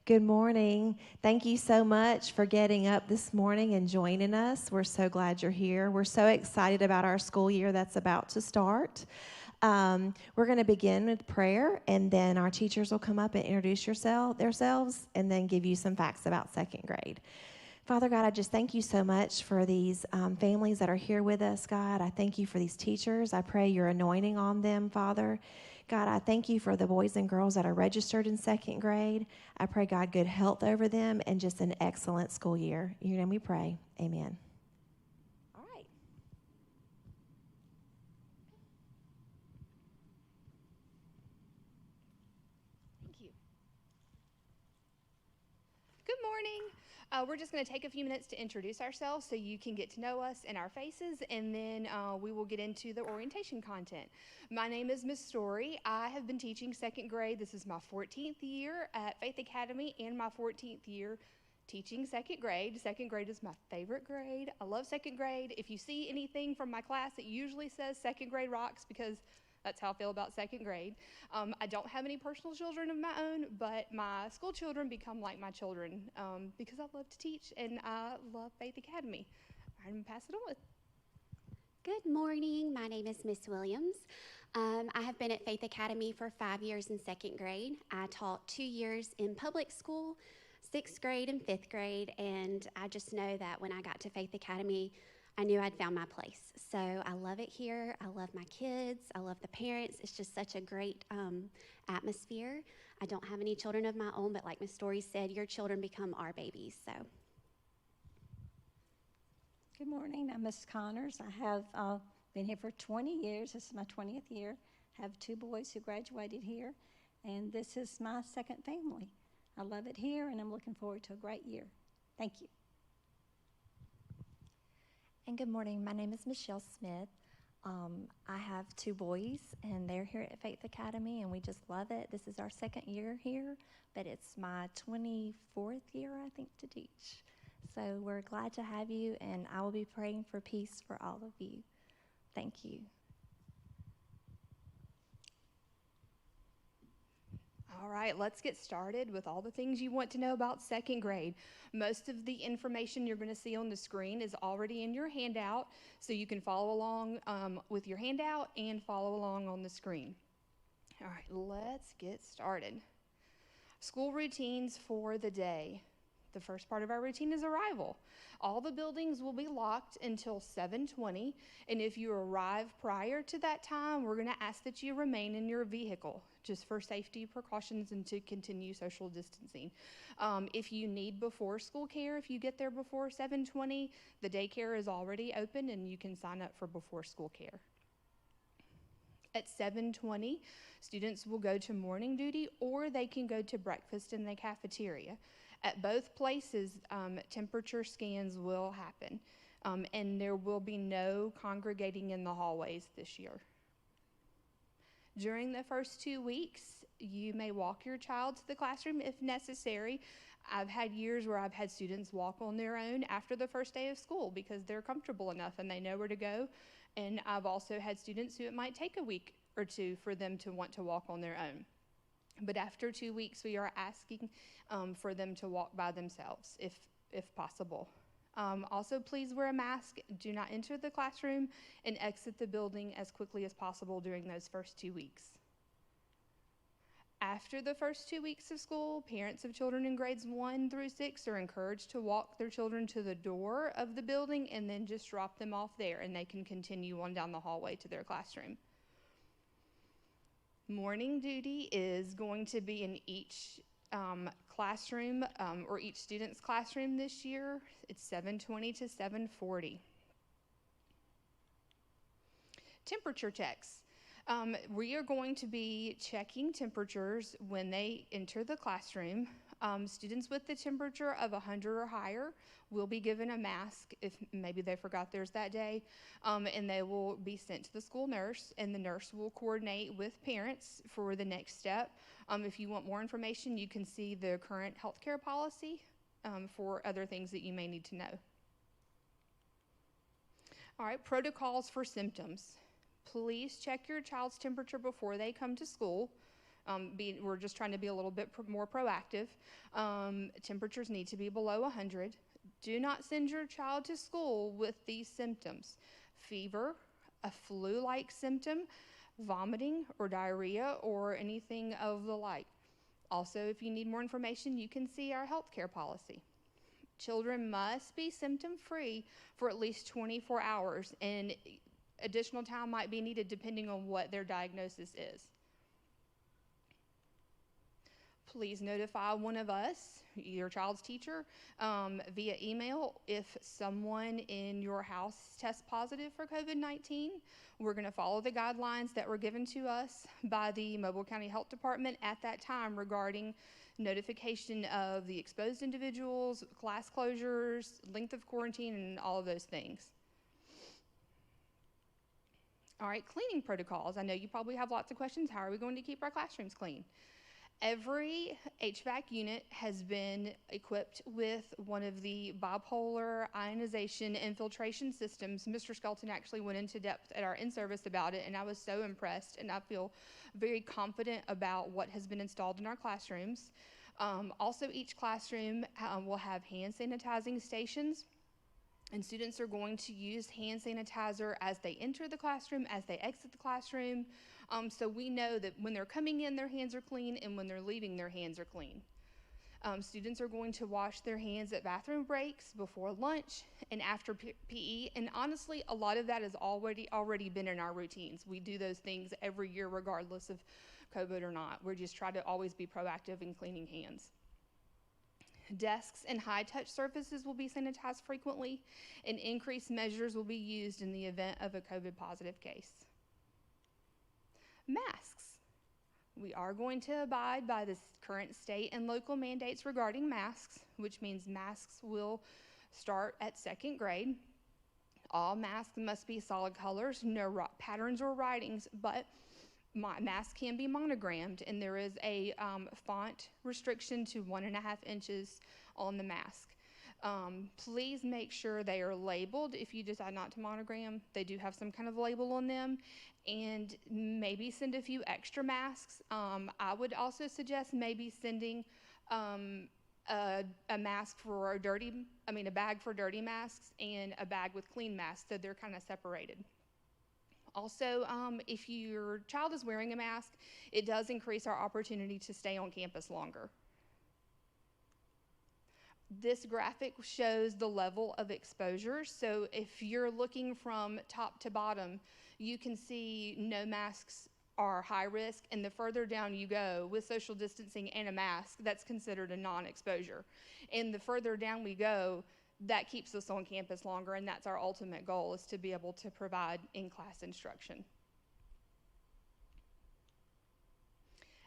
Good morning. Thank you so much for getting up this morning and joining us. We're so glad you're here. We're so excited about our school year that's about to start. We're going to begin with prayer, and then our teachers will come up and introduce themselves and then give you some facts about second grade. Father God, I just thank you so much for these families that are here with us, God. I thank you for these teachers. I pray your anointing on them, Father. God, I thank you for the boys and girls that are registered in second grade. I pray, God, good health over them and just an excellent school year. In your name we pray. Amen. All right. Thank you. Good morning. We're just going to take a few minutes to introduce ourselves so you can get to know us and our faces, and then we will get into the orientation content. My name is Miss Story. I have been teaching second grade. This is my 14th year at Faith Academy and my 14th year teaching second grade. Second grade is my favorite grade. I love second grade. If you see anything from my class, it usually says second grade rocks because that's how I feel about second grade. I don't have any personal children of my own, but my school children become like my children because I love to teach and I love Faith Academy. I'm going to pass it on. Good morning. My name is Miss Williams. I have been at Faith Academy for 5 years in second grade. I taught 2 years in public school, 6th grade and 5th grade, and I just know that when I got to Faith Academy, I knew I'd found my place. So I love it here. I love my kids. I love the parents. It's just such a great atmosphere. I don't have any children of my own, but like Miss Story said, your children become our babies. So. Good morning. I'm Miss Connors. I have been here for 20 years. This is my 20th year. I have 2 boys who graduated here, and this is my second family. I love it here, and I'm looking forward to a great year. Thank you. And good morning. My name is Michelle Smith. I have 2 boys, and they're here at Faith Academy, and we just love it. This is our second year here, but it's my 24th year, I think, to teach. So we're glad to have you, and I will be praying for peace for all of you. Thank you. All right, let's get started with all the things you want to know about second grade. Most of the information you're going to see on the screen is already in your handout, so you can follow along with your handout and follow along on the screen. All right, let's get started. School routines for the day. The first part of our routine is arrival. All the buildings will be locked until 7:20, and if you arrive prior to that time, we're going to ask that you remain in your vehicle, just for safety precautions and to continue social distancing. If you need before school care, if you get there before 7:20, the daycare is already open and you can sign up for before school care. At 7:20, students will go to morning duty or they can go to breakfast in the cafeteria. At both places, temperature scans will happen, and there will be no congregating in the hallways this year. During the first 2 weeks, you may walk your child to the classroom if necessary. I've had years where I've had students walk on their own after the first day of school because they're comfortable enough and they know where to go. And I've also had students who it might take a week or 2 for them to want to walk on their own. But after 2 weeks, we are asking for them to walk by themselves if possible. Also, please wear a mask, do not enter the classroom, and exit the building as quickly as possible during those first 2 weeks. After the first 2 weeks of school, parents of children in grades 1 through 6 are encouraged to walk their children to the door of the building and then just drop them off there, and they can continue on down the hallway to their classroom. Morning duty is going to be in each classroom or each student's classroom this year. It's 7:20 to 7:40. Temperature checks. We are going to be checking temperatures when they enter the classroom. Students with the temperature of 100 or higher will be given a mask if maybe they forgot theirs that day, and they will be sent to the school nurse, and the nurse will coordinate with parents for the next step. If you want more information, you can see the current healthcare policy for other things that you may need to know. All right, protocols for symptoms. Please check your child's temperature before they come to school. We're just trying to be a little bit more proactive. Temperatures need to be below 100. Do not send your child to school with these symptoms: fever, a flu-like symptom, vomiting or diarrhea, or anything of the like. Also, if you need more information, you can see our healthcare policy. Children must be symptom-free for at least 24 hours, and additional time might be needed depending on what their diagnosis is. Please notify one of us, your child's teacher, via email if someone in your house tests positive for COVID-19. We're going to follow the guidelines that were given to us by the Mobile County Health Department at that time regarding notification of the exposed individuals, class closures, length of quarantine, and all of those things. All right, cleaning protocols. I know you probably have lots of questions. How are we going to keep our classrooms clean? Every HVAC unit has been equipped with one of the bipolar ionization infiltration systems. Mr. Skelton actually went into depth at our in-service about it, and I was so impressed, and I feel very confident about what has been installed in our classrooms. Also, each classroom will have hand sanitizing stations, and students are going to use hand sanitizer as they enter the classroom, as they exit the classroom, so we know that when they're coming in, their hands are clean, and when they're leaving, their hands are clean. Students are going to wash their hands at bathroom breaks, before lunch, and after PE, and honestly, a lot of that has already been in our routines. We do those things every year regardless of COVID or not. We're just trying to always be proactive in cleaning hands. Desks and high-touch surfaces will be sanitized frequently, and increased measures will be used in the event of a COVID-positive case. Masks. We are going to abide by the current state and local mandates regarding masks, which means masks will start at 2nd grade. All masks must be solid colors, no patterns or writings, but masks can be monogrammed, and there is a font restriction to 1.5 inches on the mask. Please make sure they are labeled. If you decide not to monogram, they do have some kind of label on them, and maybe send a few extra masks. I would also suggest maybe sending a mask for a bag for dirty masks and a bag with clean masks, so they're kind of separated. Also, if your child is wearing a mask, it does increase our opportunity to stay on campus longer. This graphic shows the level of exposure. So if you're looking from top to bottom, you can see no masks are high risk, and the further down you go with social distancing and a mask, that's considered a non-exposure. And the further down we go, that keeps us on campus longer, and that's our ultimate goal, is to be able to provide in-class instruction.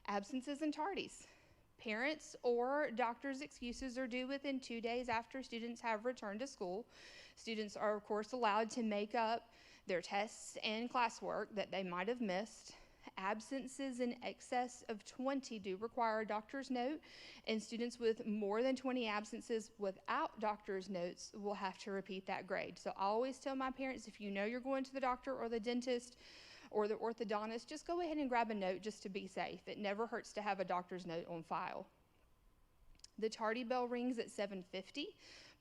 Absences and tardies. Parents or doctors' excuses are due within 2 days after students have returned to school. Students are, of course, allowed to make up their tests and classwork that they might have missed. Absences in excess of 20 do require a doctor's note, and students with more than 20 absences without doctor's notes will have to repeat that grade. So I always tell my parents, if you know you're going to the doctor or the dentist or the orthodontist, just go ahead and grab a note just to be safe. It never hurts to have a doctor's note on file. The tardy bell rings at 7:50.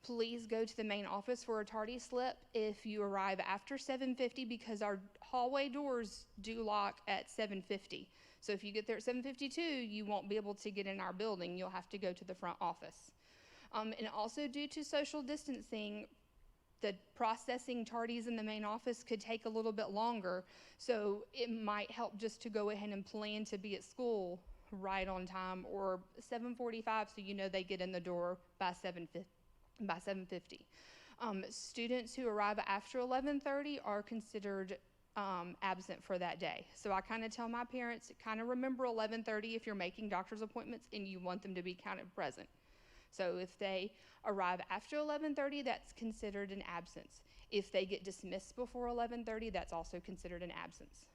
Please go to the main office for a tardy slip if you arrive after 7:50, because our hallway doors do lock at 7:50. So if you get there at 7:52, you won't be able to get in our building. You'll have to go to the front office. And also, due to social distancing, the processing tardies in the main office could take a little bit longer. So it might help just to go ahead and plan to be at school right on time, or 7:45, so you know they get in the door by 7:50. Students who arrive after 11:30 are considered absent for that day. So I kind of tell my parents, kind of remember 11:30 if you're making doctor's appointments and you want them to be counted present. So if they arrive after 11:30, that's considered an absence. If they get dismissed before 11:30, that's also considered an absence.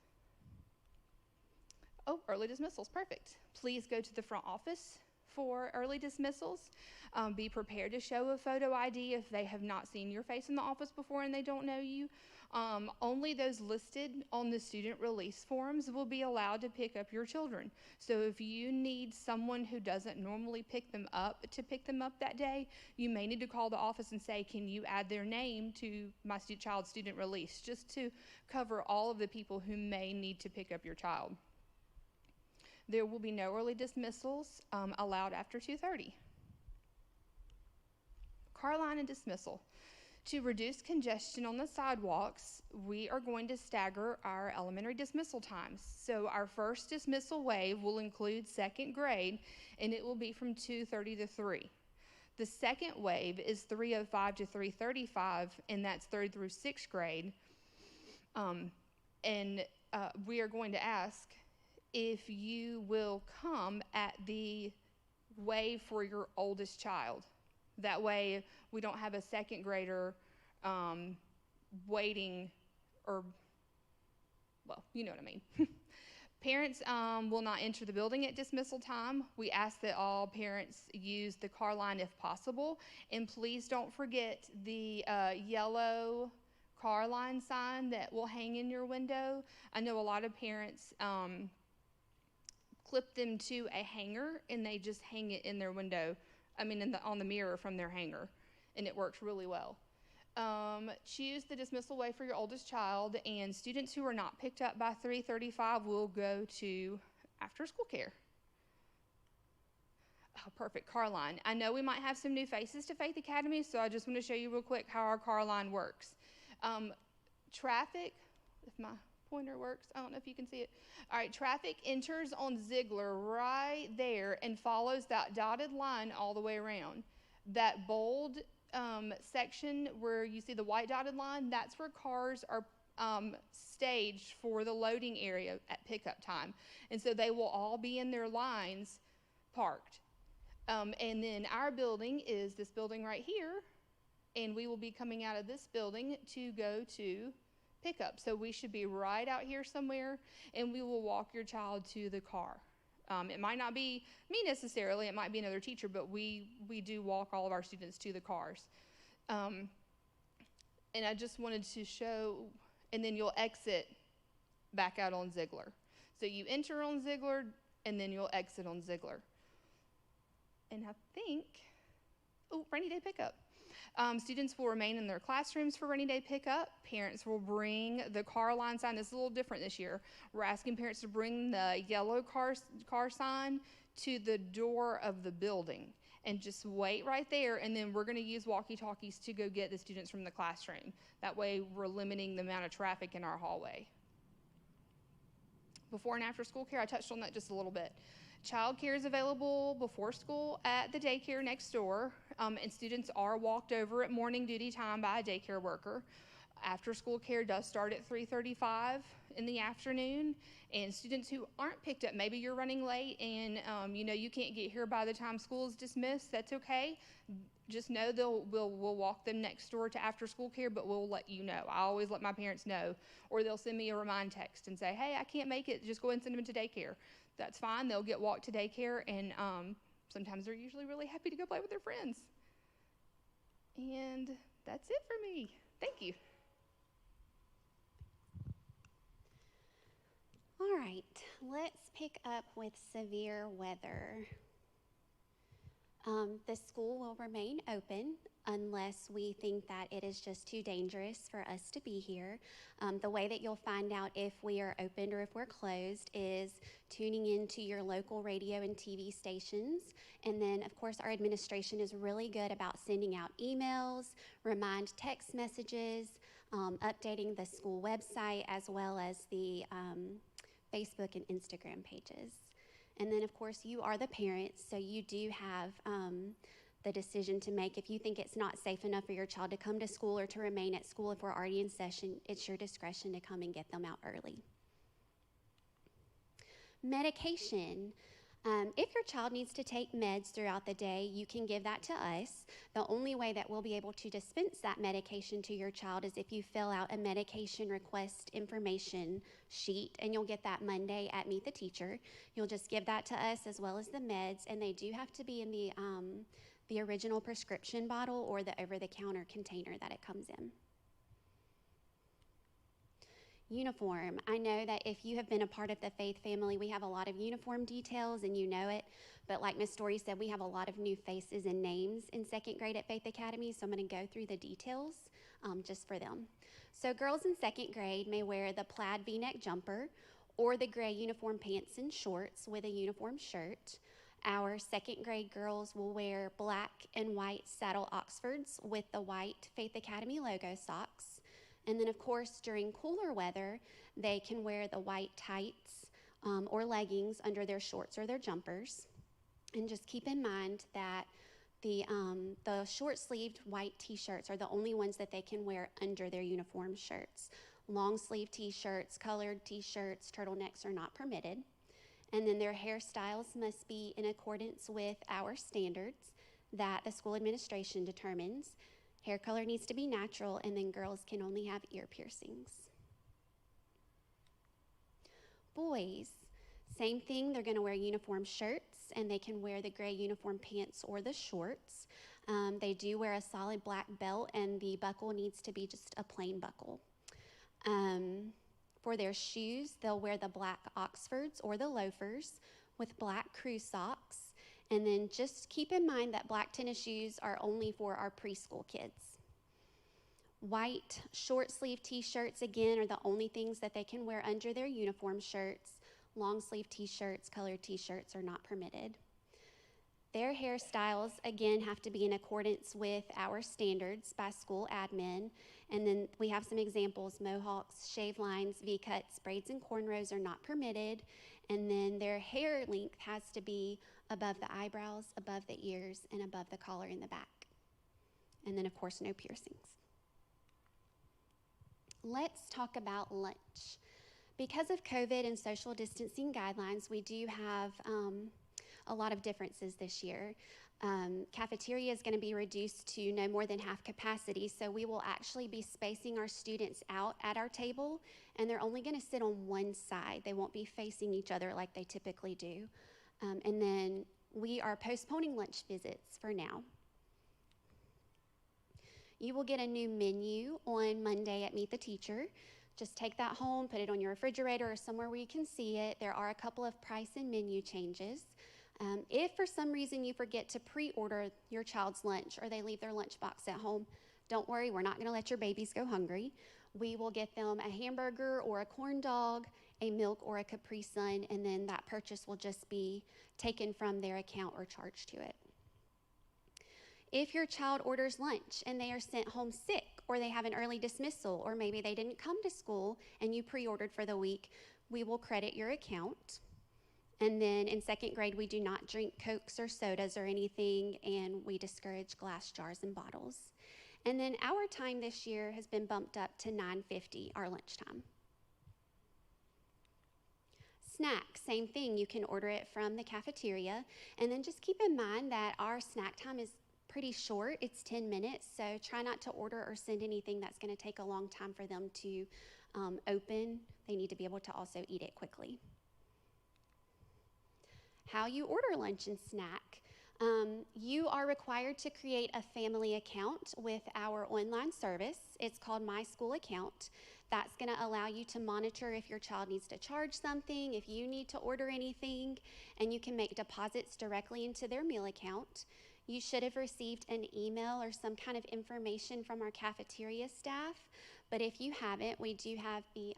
Oh, early dismissals, perfect. Please go to the front office for early dismissals. Be prepared to show a photo ID if they have not seen your face in the office before and they don't know you. Only those listed on the student release forms will be allowed to pick up your children. So if you need someone who doesn't normally pick them up to pick them up that day, you may need to call the office and say, can you add their name to my child's student release, just to cover all of the people who may need to pick up your child. There will be no early dismissals allowed after 2:30. Car line and dismissal. To reduce congestion on the sidewalks, we are going to stagger our elementary dismissal times. So our first dismissal wave will include second grade, and it will be from 2:30 to 3. The second wave is 3:05 to 3:35, and that's third through sixth grade. We are going to ask if you will come at the wave for your oldest child. That way we don't have a second grader waiting, or, well, you know what I mean. Parents will not enter the building at dismissal time. We ask that all parents use the car line if possible. And please don't forget the yellow car line sign that will hang in your window. I know a lot of parents clip them to a hanger and they just hang it in their window. On the mirror from their hanger, and it works really well. Choose the dismissal way for your oldest child, and students who are not picked up by 3:35 will go to after school care. Oh, perfect, car line. I know we might have some new faces to Faith Academy, so I just want to show you real quick how our car line works. Traffic, if my pointer works, I don't know if you can see it. All right, traffic enters on Ziegler right there and follows that dotted line all the way around. That bold section where you see the white dotted line, that's where cars are staged for the loading area at pickup time. And so they will all be in their lines parked. And then our building is this building right here, and we will be coming out of this building to go to pickup. So we should be right out here somewhere, and we will walk your child to the car. It might not be me necessarily, it might be another teacher, but we do walk all of our students to the cars. And I just wanted to show, and then you'll exit back out on Ziegler. So you enter on Ziegler, and then you'll exit on Ziegler. And I think, rainy day pickup. Students will remain in their classrooms for rainy day pickup. Parents will bring the car line sign. This is a little different this year. We're asking parents to bring the yellow car sign to the door of the building and just wait right there, and then we're going to use walkie-talkies to go get the students from the classroom. That way we're limiting the amount of traffic in our hallway. Before and after school care, I touched on that just a little bit. Child care is available before school at the daycare next door, and students are walked over at morning duty time by a daycare worker. After school care does start at 3:35 in the afternoon, and students who aren't picked up, maybe you're running late and you can't get here by the time school is dismissed, that's okay. Just know we'll walk them next door to after school care, but we'll let you know. I always let my parents know, or they'll send me a remind text and say, hey, I can't make it, just go ahead and send them to daycare. That's fine. They'll get walked to daycare, and sometimes they're usually really happy to go play with their friends. And that's it for me. Thank you. All right, let's pick up with severe weather. The school will remain open unless we think that it is just too dangerous for us to be here. The way that you'll find out if we are open or if we're closed is tuning into your local radio and TV stations. And then, of course, our administration is really good about sending out emails, remind text messages, updating the school website, as well as the Facebook and Instagram pages. And then, of course, you are the parents, so you do have the decision to make. If you think it's not safe enough for your child to come to school or to remain at school if we're already in session, it's your discretion to come and get them out early. Medication. If your child needs to take meds throughout the day, you can give that to us. The only way that we'll be able to dispense that medication to your child is if you fill out a medication request information sheet, and you'll get that Monday at Meet the Teacher. You'll just give that to us as well as the meds, and they do have to be in the original prescription bottle or the over-the-counter container that it comes in. Uniform. I know that if you have been a part of the Faith family, we have a lot of uniform details and you know it, but like Miss Story said, we have a lot of new faces and names in second grade at Faith Academy, so I'm going to go through the details just for them. So girls in second grade may wear the plaid v-neck jumper or the gray uniform pants and shorts with a uniform shirt. Our second grade girls will wear black and white saddle Oxfords with the white Faith Academy logo socks. And then, of course, during cooler weather, they can wear the white tights or leggings under their shorts or their jumpers. And just keep in mind that the short-sleeved white T-shirts are the only ones that they can wear under their uniform shirts. Long-sleeve T-shirts, colored T-shirts, turtlenecks are not permitted. And then their hairstyles must be in accordance with our standards that the school administration determines. Hair color needs to be natural, and then girls can only have ear piercings. Boys, same thing. They're going to wear uniform shirts, and they can wear the gray uniform pants or the shorts. They do wear a solid black belt, and the buckle needs to be just a plain buckle. For their shoes, they'll wear the black Oxfords or the loafers with black crew socks. And then just keep in mind that black tennis shoes are only for our preschool kids. White short sleeve T-shirts, again, are the only things that they can wear under their uniform shirts. Long sleeve T-shirts, colored T-shirts are not permitted. Their hairstyles, again, have to be in accordance with our standards by school admin. And then we have some examples: mohawks, shave lines, V-cuts, braids, and cornrows are not permitted. And then their hair length has to be above the eyebrows, above the ears, and above the collar in the back. And then, of course, no piercings. Let's talk about lunch. Because of COVID and social distancing guidelines, we do have a lot of differences this year. Cafeteria is going to be reduced to no more than half capacity, so we will actually be spacing our students out at our table, and they're only going to sit on one side. They won't be facing each other like they typically do. And then we are postponing lunch visits for now. You will get a new menu on Monday at Meet the Teacher. Just take that home, put it on your refrigerator or somewhere where you can see it. There are a couple of price and menu changes. If for some reason you forget to pre-order your child's lunch or they leave their lunchbox at home, don't worry, we're not going to let your babies go hungry. We will get them a hamburger or a corn dog, a milk or a Capri Sun, and then that purchase will just be taken from their account or charged to it. If your child orders lunch and they are sent home sick, or they have an early dismissal, or maybe they didn't come to school and you pre-ordered for the week, we will credit your account. And then in second grade, we do not drink Cokes or sodas or anything, and we discourage glass jars and bottles. And then our time this year has been bumped up to 9:50, our lunchtime. Snack, same thing. You can order it from the cafeteria. And then just keep in mind that our snack time is pretty short. It's 10 minutes, so try not to order or send anything that's going to take a long time for them to open. They need to be able to also eat it quickly. How you order lunch and snack. You are required to create a family account with our online service. It's called My School Account. That's going to allow you to monitor if your child needs to charge something, if you need to order anything, and you can make deposits directly into their meal account. You should have received an email or some kind of information from our cafeteria staff, but if you haven't, we do have the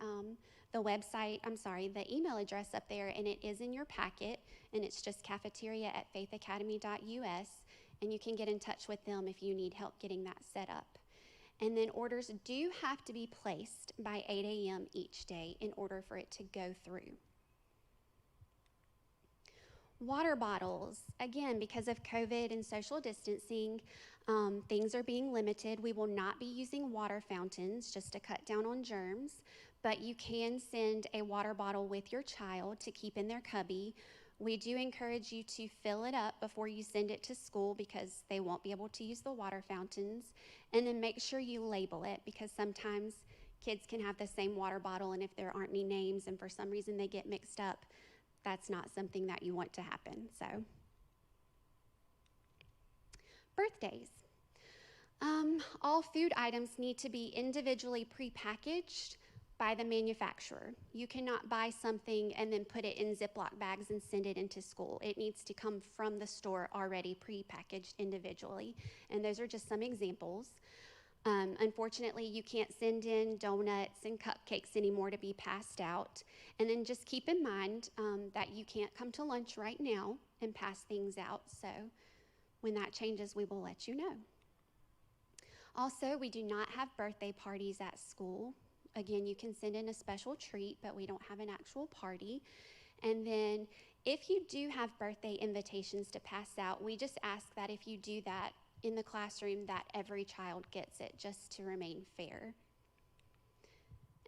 email address up there, and it is in your packet, and it's just cafeteria@faithacademy.us, and you can get in touch with them if you need help getting that set up. And then orders do have to be placed by 8 a.m. each day in order for it to go through. Water bottles, again, because of COVID and social distancing, things are being limited. We will not be using water fountains just to cut down on germs, but you can send a water bottle with your child to keep in their cubby. We do encourage you to fill it up before you send it to school because they won't be able to use the water fountains. And then make sure you label it because sometimes kids can have the same water bottle, and if there aren't any names and for some reason they get mixed up, that's not something that you want to happen. So, birthdays. All food items need to be individually prepackaged by the manufacturer. You cannot buy something and then put it in Ziploc bags and send it into school. It needs to come from the store already prepackaged individually. And those are just some examples. Unfortunately, you can't send in donuts and cupcakes anymore to be passed out. And then just keep in mind that you can't come to lunch right now and pass things out. So when that changes, we will let you know. Also, we do not have birthday parties at school. Again, you can send in a special treat, but we don't have an actual party. And then if you do have birthday invitations to pass out, we just ask that if you do that in the classroom, that every child gets it, just to remain fair.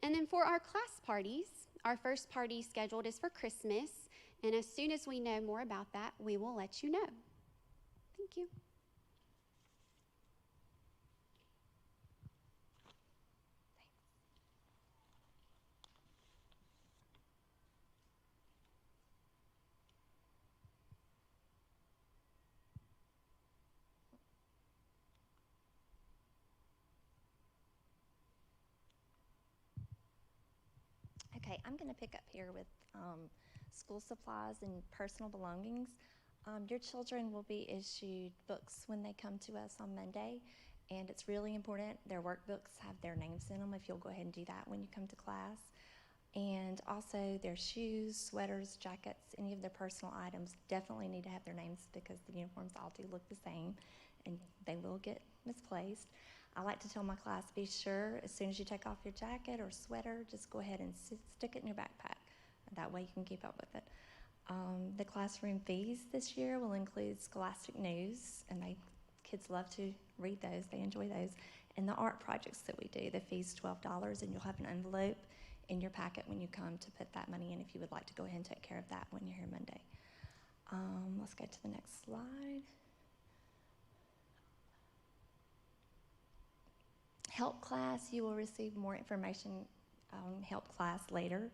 And then for our class parties, our first party scheduled is for Christmas. And as soon as we know more about that, we will let you know. Thank you. Okay, I'm going to pick up here with school supplies and personal belongings. Your children will be issued books when they come to us on Monday, and it's really important their workbooks have their names in them if you'll go ahead and do that when you come to class. And also their shoes, sweaters, jackets, any of their personal items definitely need to have their names because the uniforms all do look the same and they will get misplaced. I like to tell my class, be sure as soon as you take off your jacket or sweater, just go ahead and stick it in your backpack. That way you can keep up with it. The classroom fees this year will include Scholastic News, and kids love to read those. They enjoy those. And the art projects that we do, the fee's $12, and you'll have an envelope in your packet when you come to put that money in if you would like to go ahead and take care of that when you're here Monday. Let's go to the next slide. Help class, you will receive more information on help class later.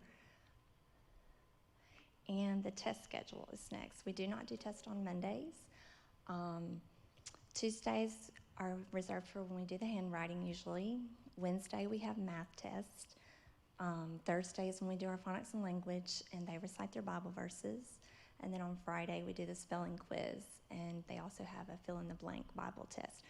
And the test schedule is next. We do not do tests on Mondays. Tuesdays are reserved for when we do the handwriting usually. Wednesday we have math tests. Thursday is when we do our phonics and language and they recite their Bible verses. And then on Friday we do the spelling quiz and they also have a fill-in-the-blank Bible test.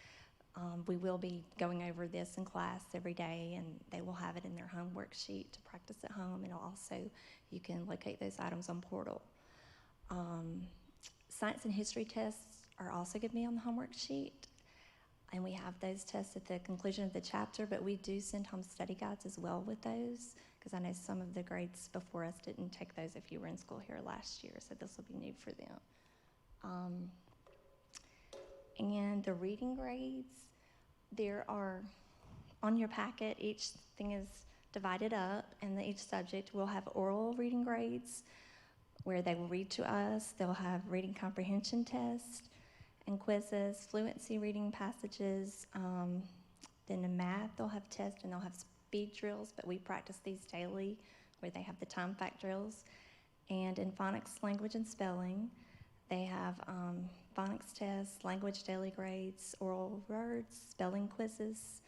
We will be going over this in class every day, and they will have it in their homework sheet to practice at home, and also you can locate those items on Portal. Science and history tests are also going to be on the homework sheet, and we have those tests at the conclusion of the chapter, but we do send home study guides as well with those, because I know some of the grades before us didn't take those if you were in school here last year, so this will be new for them. And the reading grades, there are, on your packet, each thing is divided up, and each subject will have oral reading grades where they will read to us. They'll have reading comprehension tests and quizzes, fluency reading passages. Then in math, they'll have tests and they'll have speed drills, but we practice these daily where they have the time fact drills. And in phonics, language, and spelling, they have phonics tests, language daily grades, oral words, spelling quizzes,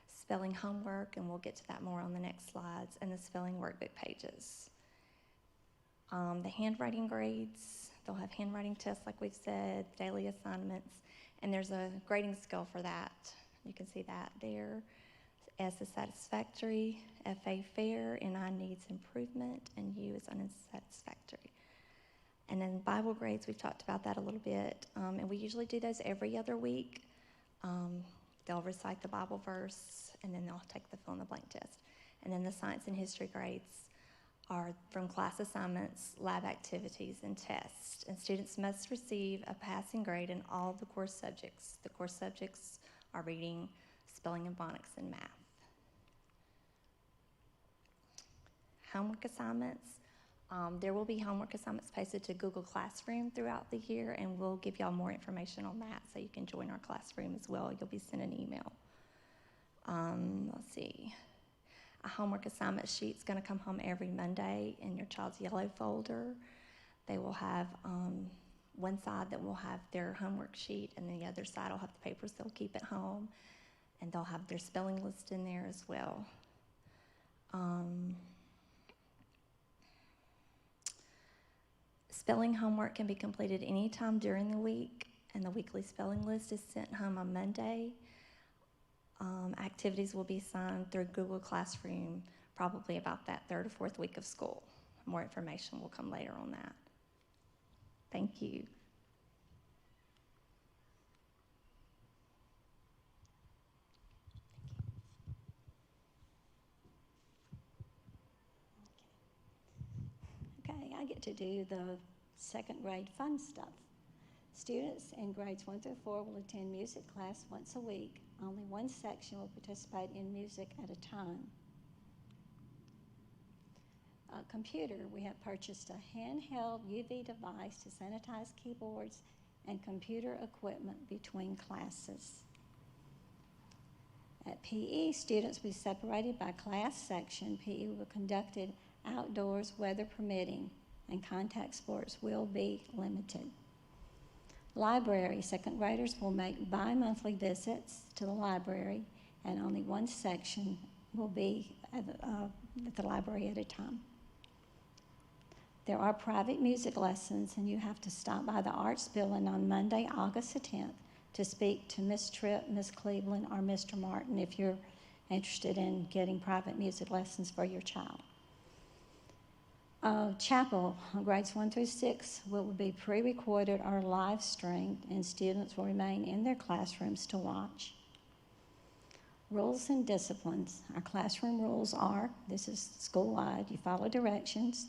spelling homework, and we'll get to that more on the next slides, and the spelling workbook pages. The handwriting grades, they'll have handwriting tests like we've said, daily assignments, and there's a grading scale for that. You can see that there. S is satisfactory, FA fair, NI needs improvement, and U is unsatisfactory. And then Bible grades, we've talked about that a little bit, and we usually do those every other week. They'll recite the Bible verse, and then they'll take the fill-in-the-blank test. And then the science and history grades are from class assignments, lab activities, and tests. And students must receive a passing grade in all of the course subjects. The course subjects are reading, spelling, and phonics, and math. Homework assignments. There will be homework assignments posted to Google Classroom throughout the year, and we'll give y'all more information on that so you can join our classroom as well. You'll be sent an email. Let's see. A homework assignment sheet's going to come home every Monday in your child's yellow folder. They will have one side that will have their homework sheet, and the other side will have the papers they'll keep at home, and they'll have their spelling list in there as well. Spelling homework can be completed anytime during the week, and the weekly spelling list is sent home on Monday. Activities will be assigned through Google Classroom probably about that third or fourth week of school. More information will come later on that. Thank you. Okay, I get to do the second grade fun stuff. Students in grades 1 through 4 will attend music class once a week. Only one section will participate in music at a time. Computer, we have purchased a handheld UV device to sanitize keyboards and computer equipment between classes. At PE, students will be separated by class section. PE will be conducted outdoors, weather permitting, and contact sports will be limited. Library, second graders will make bi-monthly visits to the library, and only one section will be at the library at a time. There are private music lessons, and you have to stop by the Arts Building on Monday, August the 10th, to speak to Miss Tripp, Miss Cleveland, or Mr. Martin if you're interested in getting private music lessons for your child. Chapel, grades 1 through 6, will be pre-recorded or live streamed, and students will remain in their classrooms to watch. Rules and disciplines. Our classroom rules are, this is school-wide, you follow directions,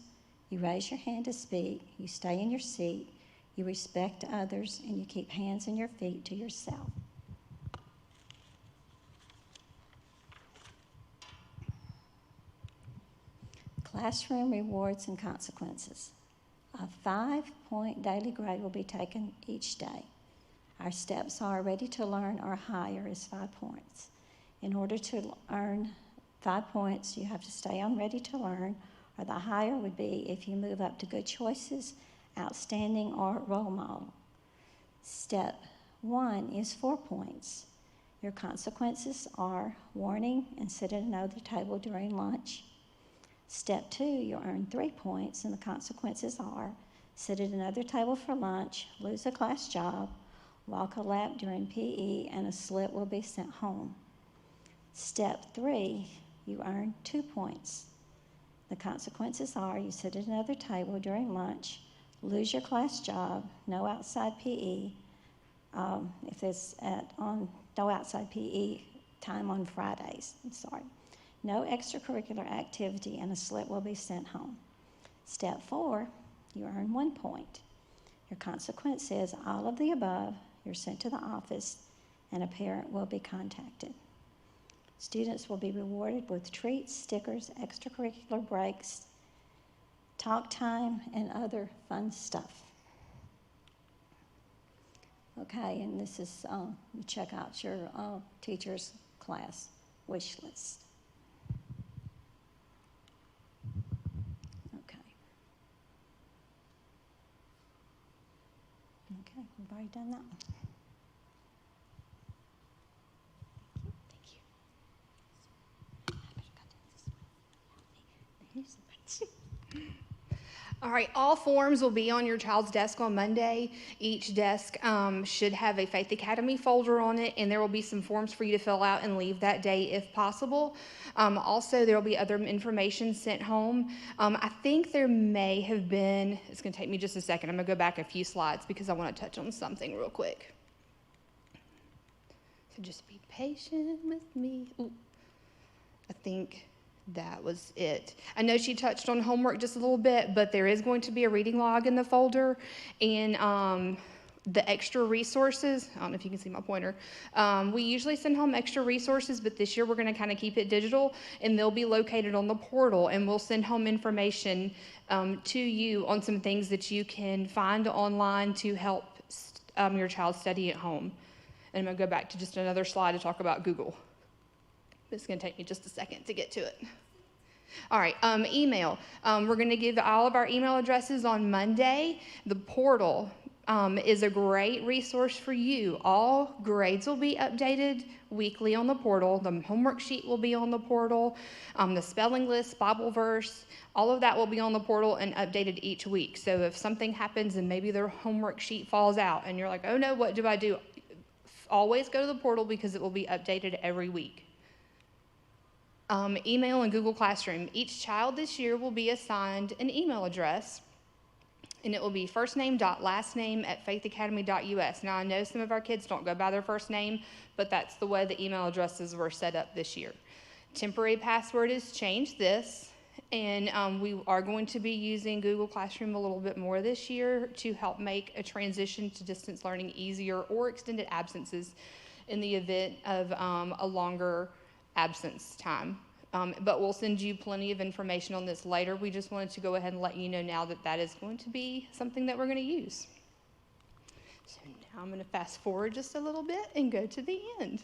you raise your hand to speak, you stay in your seat, you respect others, and you keep hands and your feet to yourself. Classroom rewards and consequences. A 5-point daily grade will be taken each day. Our steps are ready to learn or higher is 5 points. In order to earn 5 points, you have to stay on ready to learn, or the higher would be if you move up to good choices, outstanding, or role model. Step 1 is 4 points. Your consequences are warning and sit at another table during lunch. Step 2, you earn 3 points, and the consequences are sit at another table for lunch, lose a class job, walk a lap during PE, and a slip will be sent home. Step 3, you earn 2 points. The consequences are you sit at another table during lunch, lose your class job, no outside PE, no outside PE time on Fridays, no extracurricular activity, and a slip will be sent home. Step 4, you earn 1 point. Your consequence is all of the above. You're sent to the office, and a parent will be contacted. Students will be rewarded with treats, stickers, extracurricular breaks, talk time, and other fun stuff. Okay, and this is, you check out your teacher's class wish list. Okay, we've already done that one. Thank you. All right, all forms will be on your child's desk on Monday. Each desk should have a Faith Academy folder on it, and there will be some forms for you to fill out and leave that day if possible. Also, there will be other information sent home. I think there may have been, it's going to take me just a second. I'm going to go back a few slides because I want to touch on something real quick. So just be patient with me. Ooh, I think that was it. I know she touched on homework just a little bit, but there is going to be a reading log in the folder, and the extra resources. I don't know if you can see my pointer. We usually send home extra resources, but this year we're going to kind of keep it digital, and they'll be located on the portal, and we'll send home information to you on some things that you can find online to help your child study at home. And I'm going to go back to just another slide to talk about Google. It's going to take me just a second to get to it. All right, email. We're going to give all of our email addresses on Monday. The portal is a great resource for you. All grades will be updated weekly on the portal. The homework sheet will be on the portal. The spelling list, Bible verse, all of that will be on the portal and updated each week. So if something happens and maybe their homework sheet falls out and you're like, oh no, what do I do? Always go to the portal because it will be updated every week. Email and Google Classroom. Each child this year will be assigned an email address, and it will be firstname.lastname@faithacademy.us. Now, I know some of our kids don't go by their first name, but that's the way the email addresses were set up this year. Temporary password is changed this, and we are going to be using Google Classroom a little bit more this year to help make a transition to distance learning easier or extended absences in the event of a longer absence time. But we'll send you plenty of information on this later. We just wanted to go ahead and let you know now that that is going to be something that we're going to use. So now I'm going to fast forward just a little bit and go to the end.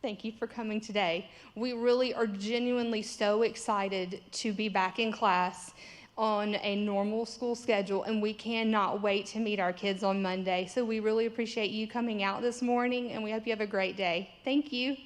Thank you for coming today. We really are genuinely so excited to be back in class on a normal school schedule, and we cannot wait to meet our kids on Monday. So we really appreciate you coming out this morning, and we hope you have a great day. Thank you.